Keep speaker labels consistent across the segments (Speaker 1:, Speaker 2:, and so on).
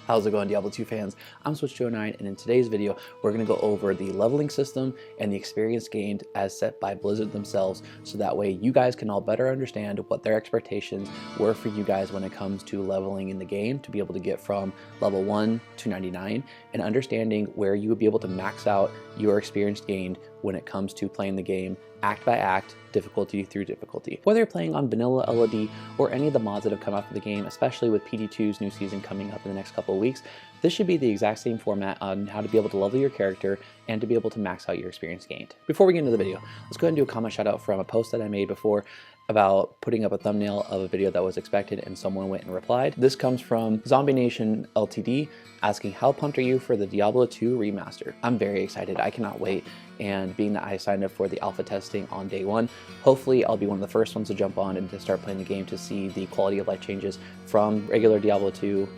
Speaker 1: How's it going, Diablo 2 fans? I'm Switch209, and in today's video, we're going to go over the leveling system and the experience gained as set by Blizzard themselves, so that way you guys can all better understand what their expectations were for you guys when it comes to leveling in the game, to be able to get from level 1 to 99, and understanding where you would be able to max out your experience gained when it comes to playing the game act by act, difficulty through difficulty. Whether you're playing on vanilla LOD or any of the mods that have come out for the game, especially with PD2's new season coming up in the next couple of weeks, this should be the exact same format on how to be able to level your character and to be able to max out your experience gained. Before we get into the video, let's go ahead and do a comment shout out from a post that I made before about putting up a thumbnail of a video that was expected, and someone went and replied. This comes from Zombie Nation LTD asking, how pumped are you for the Diablo 2 remaster? I'm very excited. I cannot wait. And being that I signed up for the alpha testing on day one, hopefully I'll be one of the first ones to jump on and to start playing the game to see the quality of life changes from regular Diablo 2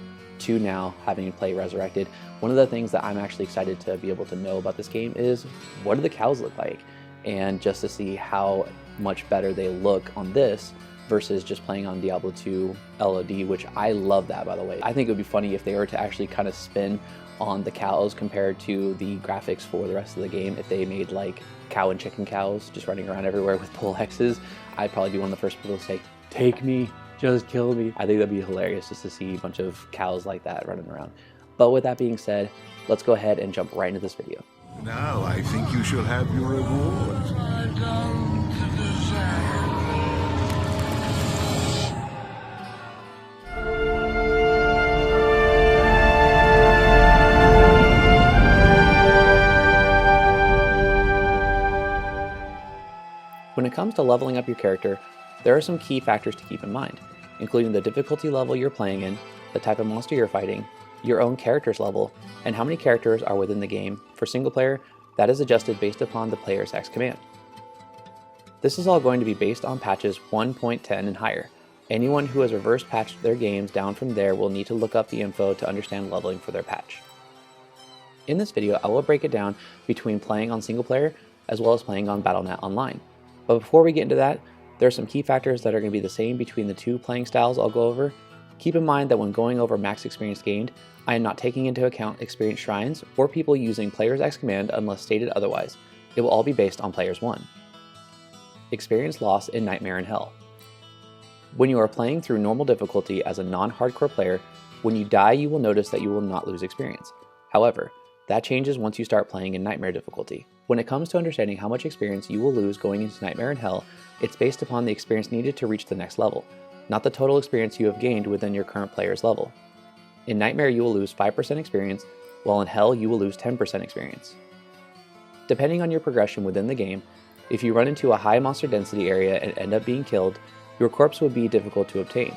Speaker 1: to now having to play Resurrected. One of the things that I'm actually excited to be able to know about this game is, what do the cows look like? And just to see how much better they look on this versus just playing on Diablo 2 LOD, which I love that, by the way. I think it would be funny if they were to actually kind of spin on the cows compared to the graphics for the rest of the game. If they made like cow and chicken cows just running around everywhere with pole X's, I'd probably be one of the first people to say, take me, just kill me. I think that'd be hilarious just to see a bunch of cows like that running around. But with that being said, let's go ahead and jump right into this video.
Speaker 2: Now I think you shall have your reward.
Speaker 1: When it comes to leveling up your character, there are some key factors to keep in mind, including the difficulty level you're playing in, the type of monster you're fighting, your own character's level, and how many characters are within the game. For single player, that is adjusted based upon the player's X command. This is all going to be based on patches 1.10 and higher. Anyone who has reverse patched their games down from there will need to look up the info to understand leveling for their patch. In this video, I will break it down between playing on single player as well as playing on Battle.net Online. But before we get into that, there are some key factors that are going to be the same between the two playing styles I'll go over. Keep in mind that when going over max experience gained, I am not taking into account experience shrines or people using player's X command unless stated otherwise. It will all be based on player's 1. Experience loss in Nightmare and Hell. When you are playing through normal difficulty as a non-hardcore player, when you die you will notice that you will not lose experience. However, that changes once you start playing in Nightmare difficulty. When it comes to understanding how much experience you will lose going into Nightmare and Hell, it's based upon the experience needed to reach the next level, not the total experience you have gained within your current player's level. In Nightmare you will lose 5% experience, while in Hell you will lose 10% experience. Depending on your progression within the game, if you run into a high monster density area and end up being killed, your corpse would be difficult to obtain.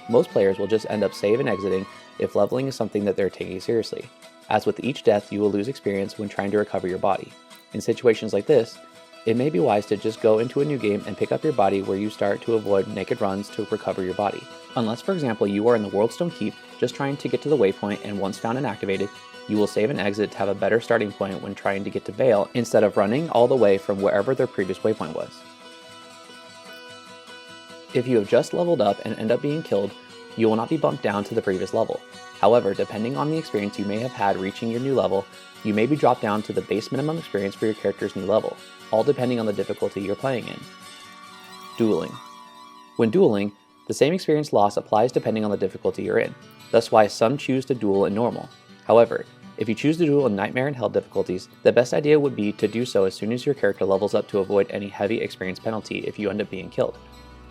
Speaker 1: Most players will just end up save and exiting if leveling is something that they're taking seriously. As with each death, you will lose experience when trying to recover your body. In situations like this, it may be wise to just go into a new game and pick up your body where you start to avoid naked runs to recover your body. Unless, for example, you are in the Worldstone Keep just trying to get to the waypoint, and once found and activated, you will save and exit to have a better starting point when trying to get to Vale instead of running all the way from wherever their previous waypoint was. If you have just leveled up and end up being killed, you will not be bumped down to the previous level. However, depending on the experience you may have had reaching your new level, you may be dropped down to the base minimum experience for your character's new level, all depending on the difficulty you're playing in. Dueling. When dueling, the same experience loss applies depending on the difficulty you're in. That's why some choose to duel in normal. However, if you choose to duel in Nightmare and Hell difficulties, the best idea would be to do so as soon as your character levels up to avoid any heavy experience penalty if you end up being killed.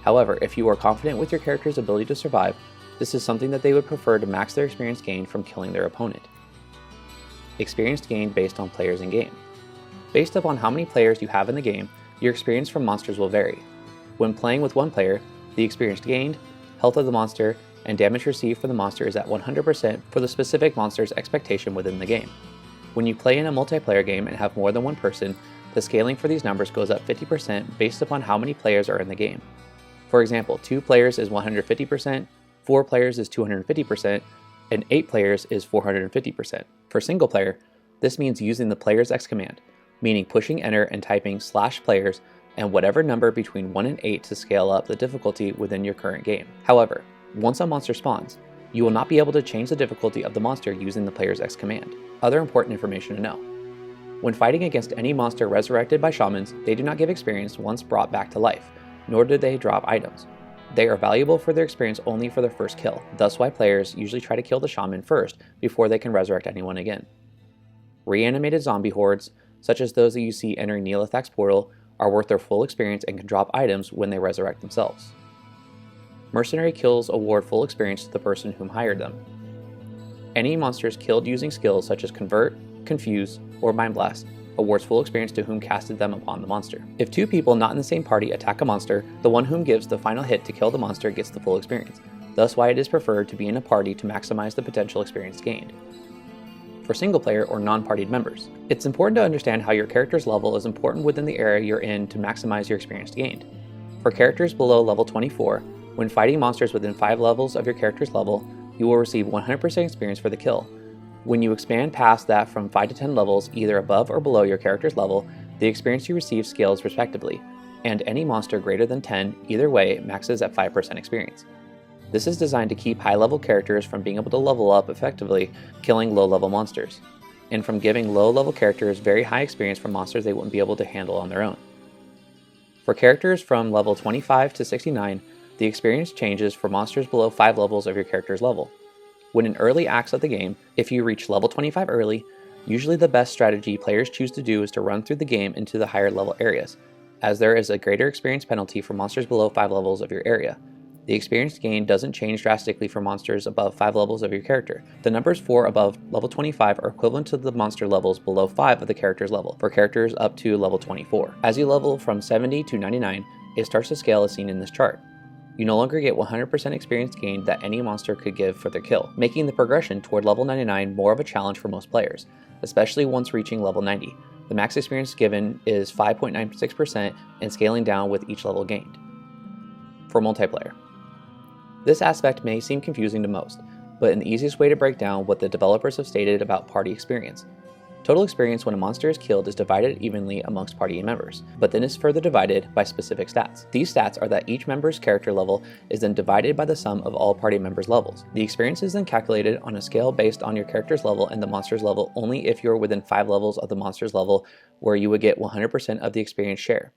Speaker 1: However, if you are confident with your character's ability to survive, this is something that they would prefer to max their experience gained from killing their opponent. Experience gained based on players in game. Based upon how many players you have in the game, your experience from monsters will vary. When playing with one player, the experience gained, health of the monster, and damage received for the monster is at 100% for the specific monster's expectation within the game. When you play in a multiplayer game and have more than one person, the scaling for these numbers goes up 50% based upon how many players are in the game. For example, 2 players is 150%, 4 players is 250%, and 8 players is 450%. For single player, this means using the player's X command, meaning pushing enter and typing /players and whatever number between 1 and 8 to scale up the difficulty within your current game. However, once a monster spawns, You will not be able to change the difficulty of the monster using the player's X command. Other important information to know. When fighting against any monster resurrected by shamans, they do not give experience once brought back to life, nor do they drop items. They are valuable for their experience only for their first kill, thus why players usually try to kill the shaman first before they can resurrect anyone again. Reanimated zombie hordes, such as those that you see entering Neolithac's portal, are worth their full experience and can drop items when they resurrect themselves. Mercenary kills award full experience to the person whom hired them. Any monsters killed using skills such as Convert, Confuse, or Mind Blast awards full experience to whom casted them upon the monster. If two people not in the same party attack a monster, the one whom gives the final hit to kill the monster gets the full experience, thus why it is preferred to be in a party to maximize the potential experience gained. For single player or non-partied members, it's important to understand how your character's level is important within the area you're in to maximize your experience gained. For characters below level 24, when fighting monsters within 5 levels of your character's level, you will receive 100% experience for the kill. When you expand past that from 5 to 10 levels, either above or below your character's level, the experience you receive scales respectively, and any monster greater than 10, either way, maxes at 5% experience. This is designed to keep high-level characters from being able to level up effectively, killing low-level monsters, and from giving low-level characters very high experience from monsters they wouldn't be able to handle on their own. For characters from level 25 to 69, the experience changes for monsters below 5 levels of your character's level. When in early acts of the game, if you reach level 25 early, usually the best strategy players choose to do is to run through the game into the higher level areas, as there is a greater experience penalty for monsters below 5 levels of your area. The experience gain doesn't change drastically for monsters above 5 levels of your character. The numbers for above level 25 are equivalent to the monster levels below 5 of the character's level, for characters up to level 24. As you level from 70 to 99, it starts to scale as seen in this chart. You no longer get 100% experience gained that any monster could give for their kill, making the progression toward level 99 more of a challenge for most players, especially once reaching level 90. The max experience given is 5.96% and scaling down with each level gained. For multiplayer. This aspect may seem confusing to most, but in the easiest way to break down what the developers have stated about party experience. Total experience when a monster is killed is divided evenly amongst party members, but then is further divided by specific stats. These stats are that each member's character level is then divided by the sum of all party members' levels. The experience is then calculated on a scale based on your character's level and the monster's level only if you're within 5 levels of the monster's level, where you would get 100% of the experience share.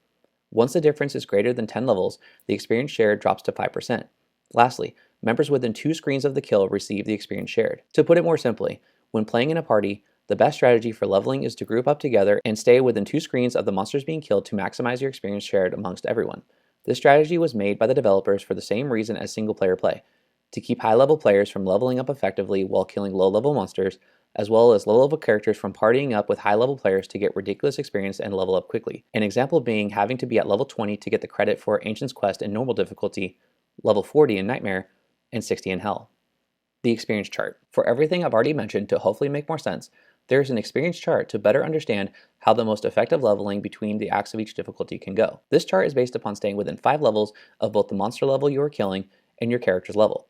Speaker 1: Once the difference is greater than 10 levels, the experience share drops to 5%. Lastly, members within 2 screens of the kill receive the experience shared. To put it more simply, when playing in a party, the best strategy for leveling is to group up together and stay within 2 screens of the monsters being killed to maximize your experience shared amongst everyone. This strategy was made by the developers for the same reason as single-player play, to keep high-level players from leveling up effectively while killing low-level monsters, as well as low-level characters from partying up with high-level players to get ridiculous experience and level up quickly. An example being having to be at level 20 to get the credit for Ancient's Quest in normal difficulty, level 40 in Nightmare, and 60 in Hell. The experience chart. For everything I've already mentioned to hopefully make more sense, there is an experience chart to better understand how the most effective leveling between the acts of each difficulty can go. This chart is based upon staying within 5 levels of both the monster level you are killing and your character's level.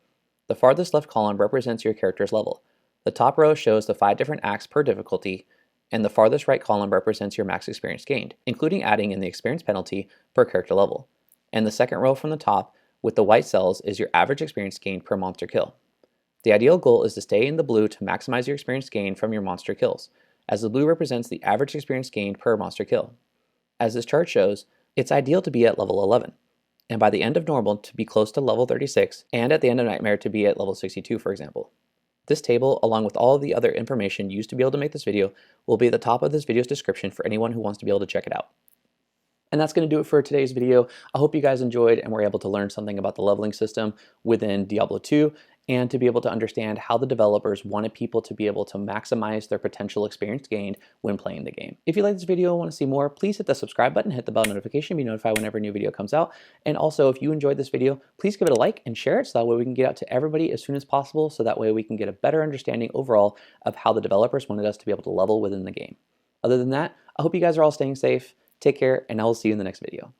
Speaker 1: The farthest left column represents your character's level. The top row shows the 5 different acts per difficulty, and the farthest right column represents your max experience gained, including adding in the experience penalty per character level. And the second row from the top with the white cells is your average experience gained per monster kill. The ideal goal is to stay in the blue to maximize your experience gain from your monster kills, as the blue represents the average experience gained per monster kill. As this chart shows, it's ideal to be at level 11, and by the end of normal to be close to level 36, and at the end of Nightmare to be at level 62, for example. This table, along with all of the other information used to be able to make this video, will be at the top of this video's description for anyone who wants to be able to check it out. And that's going to do it for today's video. I hope you guys enjoyed and were able to learn something about the leveling system within Diablo 2 and to be able to understand how the developers wanted people to be able to maximize their potential experience gained when playing the game. If you like this video and want to see more, please hit the subscribe button, hit the bell notification, be notified whenever a new video comes out. And also, if you enjoyed this video, please give it a like and share it so that way we can get out to everybody as soon as possible, so that way we can get a better understanding overall of how the developers wanted us to be able to level within the game. Other than that, I hope you guys are all staying safe. Take care, and I will see you in the next video.